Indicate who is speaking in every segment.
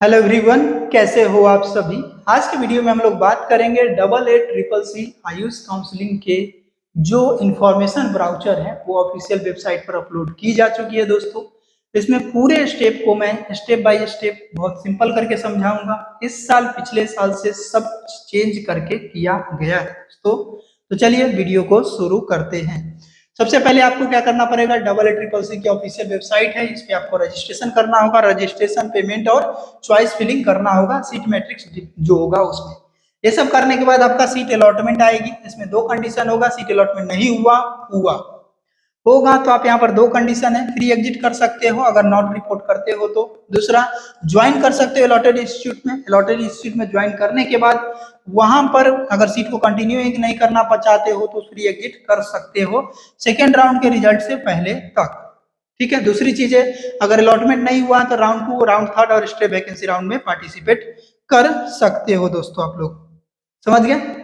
Speaker 1: Hello everyone, कैसे हो आप सभी। आज के वीडियो में हम लोग बात करेंगे 88CCC आयुष काउंसलिंग के जो इंफॉर्मेशन ब्राउचर है वो ऑफिशियल वेबसाइट पर अपलोड की जा चुकी है दोस्तों। इसमें पूरे स्टेप को मैं स्टेप बाय स्टेप बहुत सिंपल करके समझाऊंगा। इस साल पिछले साल से सब चेंज करके किया गया है दोस्तों। तो चलिए वीडियो को शुरू करते हैं। सबसे पहले आपको क्या करना पड़ेगा, 88CCC की ऑफिशियल वेबसाइट है, इस पे आपको रजिस्ट्रेशन करना होगा। रजिस्ट्रेशन, पेमेंट और चॉइस फिलिंग करना होगा, सीट मैट्रिक्स जो होगा उसमें। ये सब करने के बाद आपका सीट अलॉटमेंट आएगी। इसमें दो कंडीशन होगा, सीट अलॉटमेंट नहीं हुआ होगा तो आप यहाँ पर दो कंडीशन है, फ्री एग्जिट कर सकते हो अगर नॉट रिपोर्ट करते हो तो। दूसरा, ज्वाइन कर सकते हो अलॉटेड इंस्टीट्यूट में। अलॉटेड इंस्टीट्यूट में ज्वाइन करने के बाद वहां पर अगर सीट को कंटिन्यू नहीं करना चाहते हो तो फ्री एग्जिट कर सकते हो सेकेंड राउंड के रिजल्ट से पहले तक। ठीक है। दूसरी चीज है, अगर अलॉटमेंट नहीं हुआ तो राउंड 2, राउंड 3 और स्टे वैकेंसी राउंड में पार्टिसिपेट कर सकते हो दोस्तों। आप लोग समझ गए।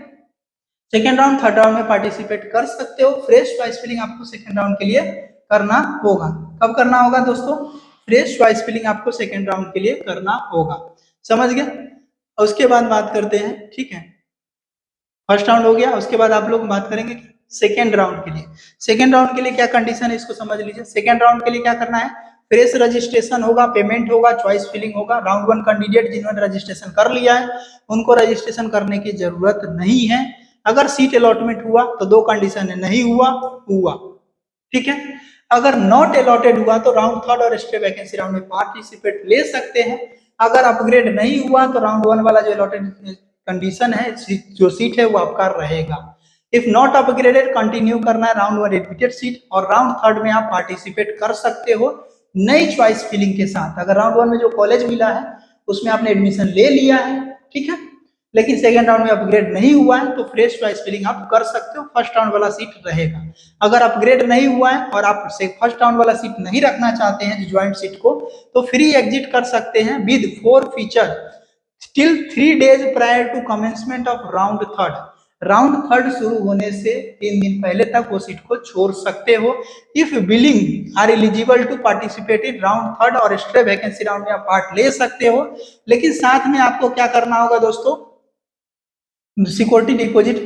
Speaker 1: सेकेंड राउंड, थर्ड राउंड में पार्टिसिपेट कर सकते हो। फ्रेश चॉइस फिलिंग आपको सेकेंड राउंड के लिए करना होगा। कब करना होगा दोस्तों? फ्रेश चॉइस फिलिंग आपको सेकेंड राउंड के लिए करना होगा। समझ गए। उसके बाद बात करते हैं, ठीक है, फर्स्ट राउंड हो गया। उसके बाद आप लोग बात करेंगे सेकेंड राउंड के लिए। सेकेंड राउंड के लिए क्या कंडीशन है इसको समझ लीजिए। सेकेंड राउंड के लिए क्या करना है, फ्रेश रजिस्ट्रेशन होगा, पेमेंट होगा, चॉइस फिलिंग होगा। राउंड 1 कैंडिडेट जिन्होंने रजिस्ट्रेशन कर लिया है उनको रजिस्ट्रेशन करने की जरूरत नहीं है। अगर सीट अलॉटमेंट हुआ तो दो कंडीशन है, नहीं हुआ, ठीक है। अगर नॉट अलॉटेड हुआ तो राउंड 3 और स्टे वैकेंसी राउंड में पार्टिसिपेट ले सकते हैं। अगर अपग्रेड नहीं हुआ तो राउंड 1 वाला जो अलॉटेड कंडीशन है, जो सीट है वो आपका रहेगा। इफ नॉट अपग्रेडेड, कंटिन्यू करना है राउंड 1 रिपीटेड सीट, और राउंड 3 में आप पार्टिसिपेट कर सकते हो नई चॉइस फिलिंग के साथ। अगर राउंड 1 में जो कॉलेज मिला है उसमें आपने एडमिशन ले लिया है, ठीक है, लेकिन सेकेंड राउंड में अपग्रेड नहीं हुआ है तो फ्रेश चॉइस फिलिंग आप कर सकते हो, फर्स्ट राउंड वाला सीट रहेगा। अगर अपग्रेड नहीं हुआ है और आप फर्स्ट राउंड वाला सीट नहीं रखना चाहते हैं ज्वाइंट सीट को, तो फ्री एग्जिट कर सकते हैं with 4 feature till 3 days prior to commencement of round 3। Round 3 शुरू होने से 3 दिन पहले तक वो सीट को छोड़ सकते हो। If billing are eligible to participate in round 3 और स्ट्रे वैकेंसी राउंड में आप पार्ट ले सकते हो, लेकिन साथ में आपको क्या करना होगा दोस्तों, सिक्योरिटी डिपॉजिट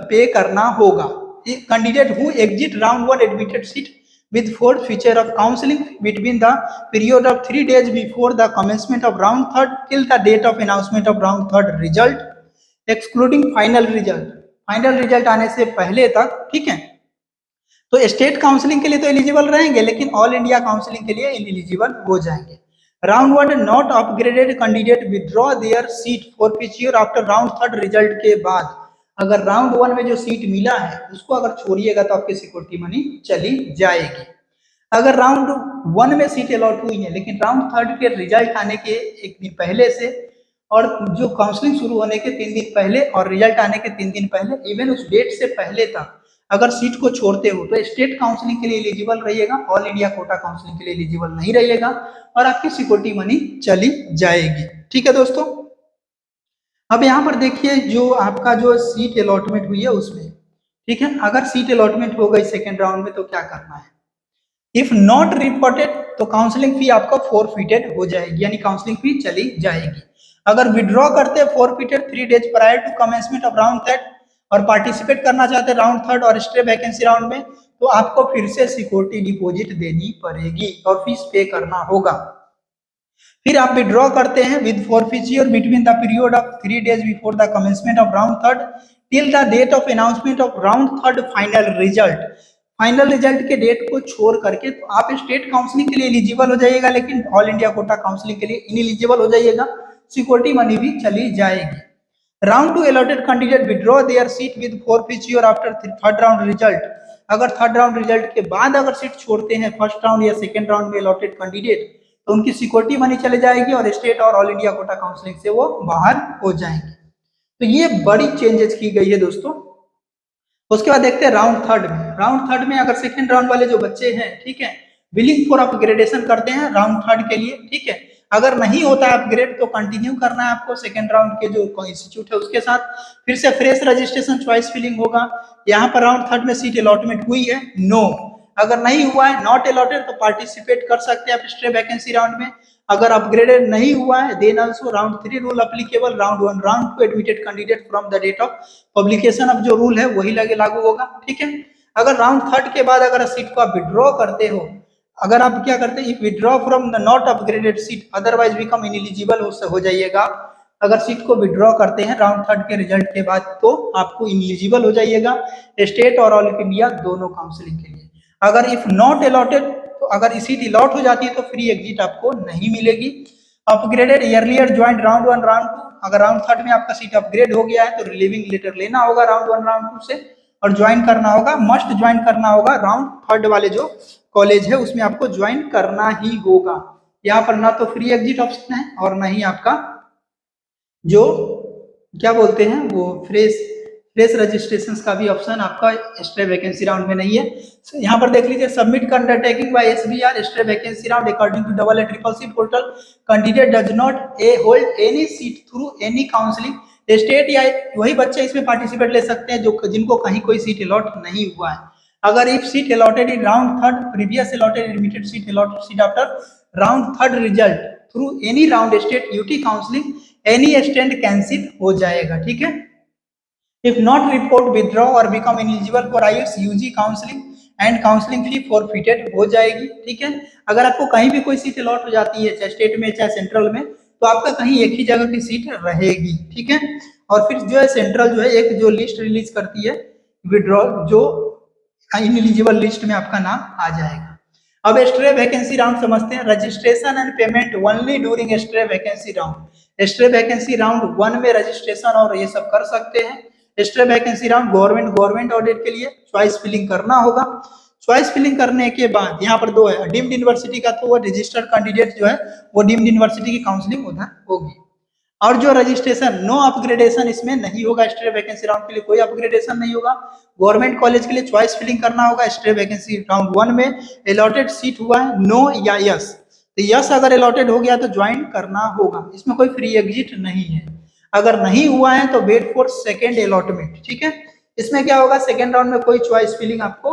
Speaker 1: पे करना होगा। Candidate who exit round 1 admitted seat with 4th feature of counseling between the period of 3 days before the commencement of round 3 till the date of announcement of round 3 result, excluding final result, final result आने से पहले तक, ठीक है। तो state counselling के लिए तो एलिजिबल रहेंगे लेकिन ऑल इंडिया काउंसलिंग के लिए इनएलिजिबल हो जाएंगे। Round 1 not upgraded candidate withdraw there seat forfeiture after round 3 result के बाद। अगर राउंड 1 में जो सीट मिला है उसको अगर छोड़िएगा तो आपकी सिक्योरिटी मनी चली जाएगी। अगर राउंड 1 में सीट अलॉट हुई है लेकिन राउंड 3 के रिजल्ट आने के एक दिन पहले से और जो काउंसलिंग शुरू होने के 3 दिन पहले और रिजल्ट आने के 3 दिन पहले, इवन उस डेट से पहले तक अगर सीट को छोड़ते हो तो स्टेट काउंसलिंग के लिए एलिजिबल रहिएगा, ऑल इंडिया कोटा काउंसलिंग के लिए एलिजिबल नहीं रहिएगा और आपकी सिक्योरिटी मनी चली जाएगी। ठीक है दोस्तों। अब यहाँ पर देखिए जो आपका जो सीट अलॉटमेंट हुई है उसमें, ठीक है, अगर सीट अलॉटमेंट हो गई सेकेंड राउंड में तो क्या करना है, इफ नॉट रिपोर्टेड तो काउंसलिंग फी आपका फॉरफिटेड हो जाएगी, यानी काउंसलिंग फी चली जाएगी। अगर विड्रॉ करते हैं forfeited 3 days prior to commencement of round 3 और पार्टिसिपेट करना चाहते हैं राउंड 3 और स्टे वैकेंसी राउंड में, तो आपको फिर से सिक्योरिटी डिपॉजिट देनी पड़ेगी और फीस पे करना होगा। फिर आप विड्रॉ करते हैं with forfeiture between the period of 3 days before the commencement of round 3 till the date of announcement of round 3 final result. Final result के डेट को छोड़ करके तो आप स्टेट काउंसलिंग के लिए एलिजिबल हो जाइएगा लेकिन ऑल इंडिया कोटा काउंसलिंग के लिए इनएलिजिबल हो जाइएगा, सिक्योरिटी मनी भी चली जाएगी। Round 2 allotted candidate withdraw there seat with forfeiture after 3rd round result. अगर 3rd राउंड रिजल्ट के बाद अगर सीट छोड़ते हैं फर्स्ट राउंड या सेकेंड राउंड में अलॉटेड कैंडिडेट तो उनकी सिक्योरिटी मनी चले जाएगी और स्टेट और ऑल इंडिया कोटा काउंसलिंग से वो बाहर हो जाएंगे। तो ये बड़ी चेंजेस की गई है दोस्तों। उसके बाद देखते हैं राउंड 3 में। राउंड 3 में अगर सेकेंड राउंड वाले जो बच्चे हैं, ठीक है, बिलिंग फॉर अपग्रेडेशन करते हैं राउंड 3 के लिए, ठीक है, अगर नहीं होता है अपग्रेड तो कंटिन्यू करना है आपको सेकेंड राउंड के जो इंस्टीट्यूट है उसके साथ। फिर से फ्रेश रजिस्ट्रेशन चॉइस फिलिंग होगा। यहाँ पर राउंड 3 में सीट अलॉटमेंट हुई है, नो। अगर नहीं हुआ है नॉट अलॉटेड तो पार्टिसिपेट कर सकते हैं आप स्ट्रे वैकेंसी राउंड में। अगर अपग्रेडेड नहीं हुआ है then also round 3 rule applicable, round 1 round 2 admitted candidate from the date of publication. अब जो रूल है वही लगे लागू होगा, ठीक है। अगर राउंड 3 के बाद अगर सीट को आप विड्रॉ करते हो, अगर आप क्या करते हैं, if withdraw from the not upgraded seat otherwise become ineligible हो जाइएगा। अगर सीट को विड्रॉ करते हैं राउंड 3 के रिजल्ट के बाद तो आपको इनएलिजिबल हो जाइएगा स्टेट और ऑल इंडिया दोनों काउंसलिंग के लिए। अगर इफ नॉट अलॉटेड तो अगर सीट अलॉट हो जाती है तो फ्री एग्जिट आपको नहीं मिलेगी। Upgraded earlier joint round 1 round 2, अगर राउंड 3 में आपका सीट अपग्रेड हो गया है तो रिलीविंग लेटर लेना होगा राउंड 1 राउंड 2 से और ज्वाइन करना होगा, मस्ट ज्वाइन करना होगा राउंड 3 वाले जो कॉलेज है उसमें आपको ज्वाइन करना ही होगा। यहाँ पर ना तो फ्री एग्जिट ऑप्शन है और ना ही आपका जो क्या बोलते हैं वो फ्रेश रजिस्ट्रेशन का भी ऑप्शन आपका स्ट्रे वैकेंसी राउंड में नहीं है। यहाँ पर देख लीजिए, submit undertaking by SBR stray vacancy round according to double A triple C portal, candidate does not hold any seat through any counselling state, या वही बच्चे इसमें पार्टिसिपेट ले सकते हैं जो जिनको कहीं कोई सीट अलॉट नहीं हुआ है। अगर if seat allotted in round 3 previous allotted admitted seat allotted seat after round 3 result through any round state UT counselling any stand cancel हो जाएगा, ठीक है। इफ नॉट रिपोर्ट विथड्रॉ और become eligible for IS UG counselling and counselling fee forfeited हो जाएगी, ठीक है। अगर आपको कहीं भी कोई सीट अलॉट हो जाती है चाहे स्टेट में चाहे सेंट्रल में तो आपका कहीं एक ही जगह की सीट रहेगी, ठीक है। और फिर जो है सेंट्रल जो है एक जो लिस्ट रिलीज करती है विड्रॉ जो इनएलिजिबल लिस्ट में आपका नाम आ जाएगा। अब स्ट्रे वैकेंसी राउंड समझते हैं। Registration and payment only during stray vacancy round. Stray vacancy round 1 में रजिस्ट्रेशन और ये सब कर सकते हैं। Stray vacancy round government audit के लिए चॉइस फिलिंग करना होगा। चॉइस फिलिंग करने के बाद यहाँ पर 2 है, डीम्ड यूनिवर्सिटी का तो वो रजिस्टर्ड कैंडिडेट जो है वो डीम्ड यूनिवर्सिटी की काउंसलिंग उधर होगी। और जो रजिस्ट्रेशन नो अपग्रेडेशन इसमें नहीं होगा, स्ट्रे वैकेंसी राउंड के लिए कोई अपग्रेडेशन नहीं होगा। गवर्नमेंट कॉलेज के लिए चॉइस फिलिंग करना होगा। स्ट्रे वैकेंसी राउंड 1 में अलॉटेड सीट हुआ है नो या यस, तो यस अगर अलॉटेड हो गया तो ज्वाइन करना होगा, इसमें कोई फ्री एग्जिट नहीं है। अगर नहीं हुआ है तो वेट फॉर सेकेंड अलॉटमेंट, ठीक है। इसमें क्या होगा, सेकेंड राउंड में कोई चॉइस फिलिंग आपको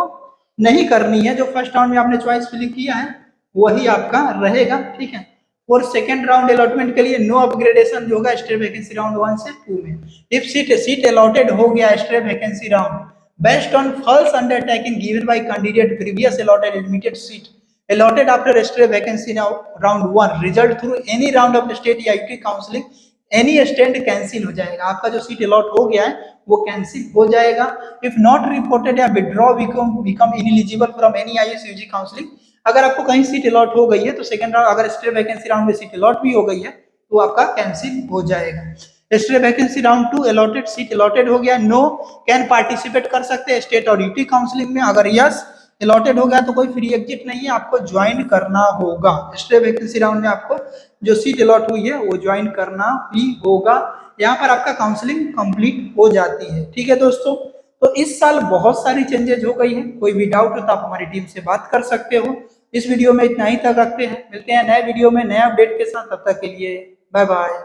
Speaker 1: नहीं करनी है, जो फर्स्ट राउंड में आपने चॉइस फिलिंग किया है वही आपका रहेगा, ठीक है। और सेकेंड राउंड अलॉटमेंट के लिए नो अपग्रेडेशन जो होगा स्ट्रे वैकेंसी राउंड 1 से 2 में। इफ सीट अलॉटेड हो गया stray vacancy round based on false undertaking given by candidate previous allotted admitted seat allotted after stray vacancy round 1 result through any round of state या UT counselling any stand cancel हो जाएगा। आपका जो seat allot हो गया है वो cancel हो जाएगा। इफ नॉट रिपोर्टेड या withdraw become ineligible from any IS UG counselling, अगर आपको कहीं सीट अलॉट हो गई है तो सेकंड राउंड अगर स्ट्रे वैकेंसी राउंड में सीट अलॉट भी हो गई है तो आपका कैंसिल हो जाएगा। Stray vacancy round 2 allotted seat allotted हो गया नो कैन पार्टिसिपेट कर सकते हैं स्टेट और यूटी काउंसलिंग में। अगर यस अलॉटेड हो गया तो कोई फ्री एग्जिट नहीं है, आपको ज्वाइन करना होगा। स्ट्रे वैकेंसी राउंड में आपको जो सीट अलॉट हुई है वो ज्वाइन करना ही होगा। यहाँ पर आपका काउंसलिंग कंप्लीट हो जाती है, ठीक है दोस्तों। तो इस साल बहुत सारी चेंजेज हो गई है, कोई भी डाउट हो तो आप हमारी टीम से बात कर सकते हो। इस वीडियो में इतना ही तक रखते हैं, मिलते हैं नए वीडियो में नए अपडेट के साथ, तब तक के लिए बाय बाय।